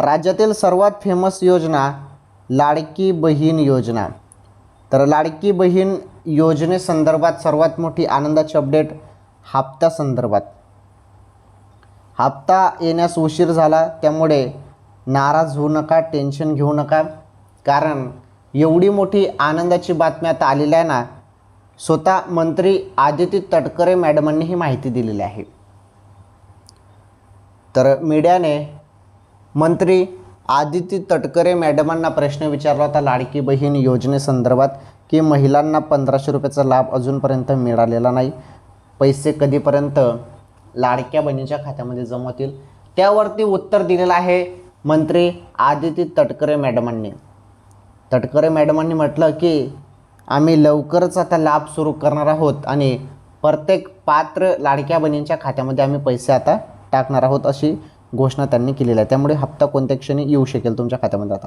राज्यातील सर्वात फेमस योजना लाडकी बहीण योजना. तर लाडकी बहीण योजनेसंदर्भात सर्वात मोठी आनंदाची अपडेट हप्ता संदर्भात. हप्ता येण्यास उशीर झाला त्यामुळे नाराज होऊ नका, टेन्शन घेऊ नका, कारण एवढी मोठी आनंदाची बातमी आता आलेली आहे ना, स्वतः मंत्री आदिती तटकरे मॅडमांनी ही माहिती दिलेली आहे. तर मीडियाने मंत्री आदिती तटकरे मॅडमांना प्रश्न विचारला होता लाडकी बहीण योजनेसंदर्भात की महिलांना 1500 रुपयाचा लाभ अजूनपर्यंत मिळालेला नाही, पैसे कधीपर्यंत लाडक्या बहिणीच्या खात्यामध्ये जमा होतील. त्यावरती उत्तर दिलेलं आहे मंत्री आदिती तटकरे मॅडमांनी. तटकरे मॅडमांनी म्हटलं की आम्ही लवकरच आता लाभ सुरू करणार आहोत आणि प्रत्येक पात्र लाडक्या बहिणींच्या खात्यामध्ये आम्ही पैसे आता टाकणार आहोत, अशी घोषणा त्यांनी केलेली आहे. त्यामुळे हप्ता कोणत्या क्षणी येऊ शकेल तुमच्या खात्यामध्ये आता.